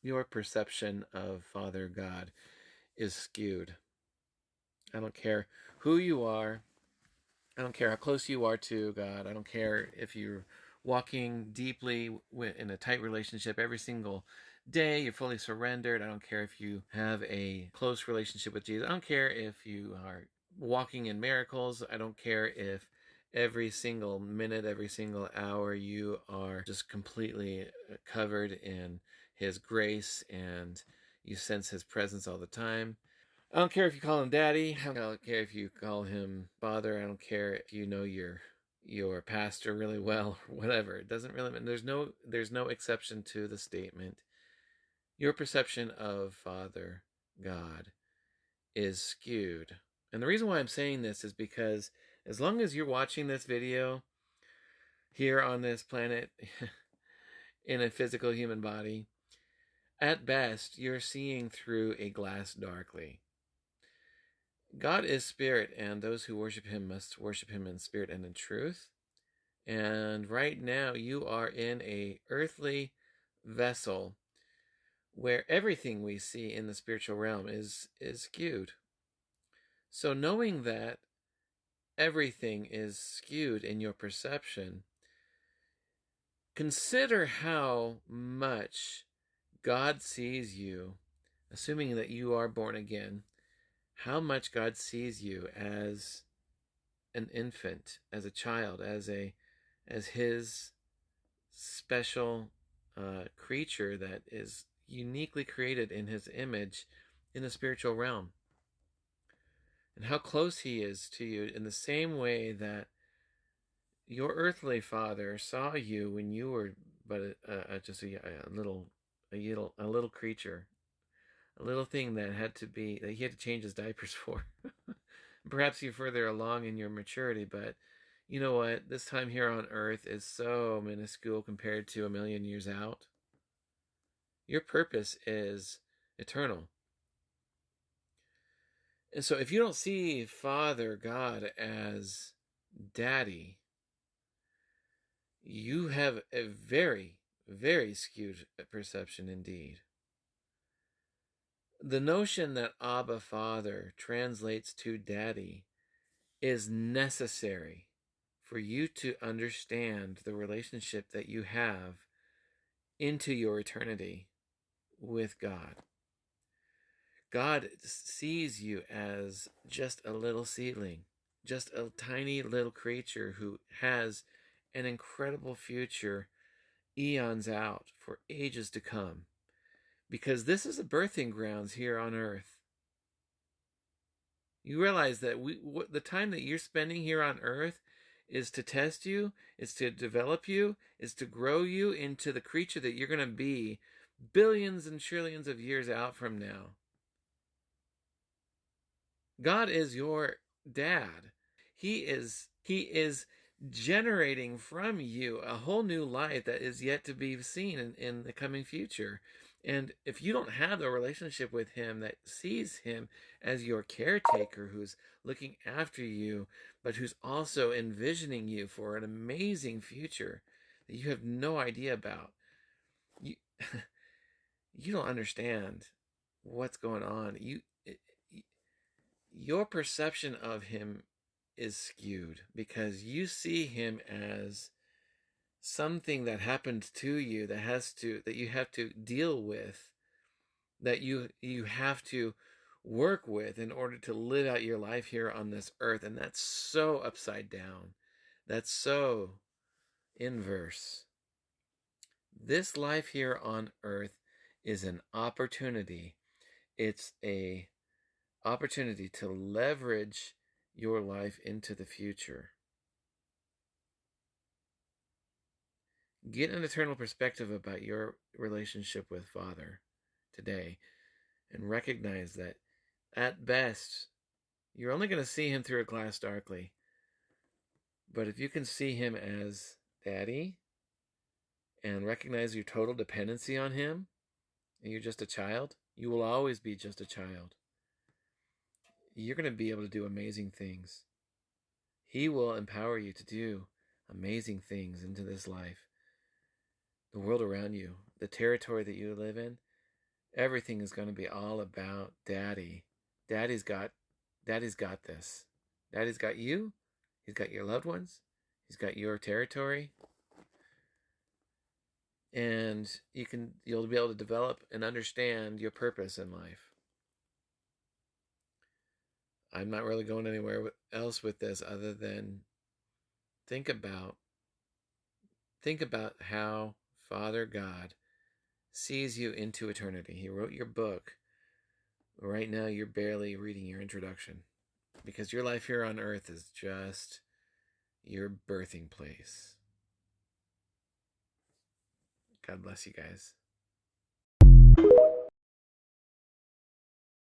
Your perception of Father God is skewed. I don't care who you are. I don't care how close you are to God. I don't care if you're walking deeply in a tight relationship every single day. You're fully surrendered. I don't care if you have a close relationship with Jesus. I don't care if you are walking in miracles. I don't care if every single minute, every single hour, you are just completely covered in His grace and you sense His presence all the time. I don't care if you call him daddy. I don't care if you call him father. I don't care if you know your pastor really well or whatever. It doesn't really matter. There's no exception to the statement. Your perception of Father God is skewed. And the reason why I'm saying this is because as long as you're watching this video here on this planet in a physical human body, at best you're seeing through a glass darkly. God is spirit, and those who worship him must worship him in spirit and in truth. And right now you are in a earthly vessel where everything we see in the spiritual realm is skewed. So knowing that everything is skewed in your perception, consider how much God sees you, assuming that you are born again, how much God sees you as an infant, as a child, as his special creature that is uniquely created in his image in the spiritual realm, and how close he is to you in the same way that your earthly father saw you when you were but just a little creature, a little thing that he had to change his diapers for. Perhaps you're further along in your maturity, but you know what? This time here on earth is so minuscule compared to a million years out. Your purpose is eternal. And so if you don't see Father God as daddy, you have a very, very skewed perception indeed. The notion that Abba Father translates to daddy is necessary for you to understand the relationship that you have into your eternity with God. God sees you as just a little seedling, just a tiny little creature who has an incredible future eons out for ages to come. Because this is the birthing grounds here on earth. You realize that the time that you're spending here on earth is to test you, is to develop you, is to grow you into the creature that you're going to be billions and trillions of years out from now. God is your dad. He is generating from you a whole new life that is yet to be seen in the coming future. And if you don't have a relationship with him that sees him as your caretaker, who's looking after you, but who's also envisioning you for an amazing future that you have no idea about, you you don't understand what's going on. Your perception of him is skewed because you see him as something that happened to you that you have to deal with, that you have to work with in order to live out your life here on this earth. And that's so upside down. That's so inverse. This life here on earth is an opportunity. It's a opportunity to leverage your life into the future. Get an eternal perspective about your relationship with Father today and recognize that at best, you're only going to see him through a glass darkly. But if you can see him as Daddy and recognize your total dependency on him, and you're just a child, you will always be just a child. You're going to be able to do amazing things. He will empower you to do amazing things into this life. The world around you, the territory that you live in, Everything is going to be all about Daddy. Daddy's got Daddy's got this. Daddy's got you. He's got your loved ones. He's got your territory. And you'll be able to develop and understand your purpose in life. I'm not really going anywhere else with this other than think about how Father God sees you into eternity. He wrote your book. Right now you're barely reading your introduction because your life here on earth is just your birthing place. God bless you guys.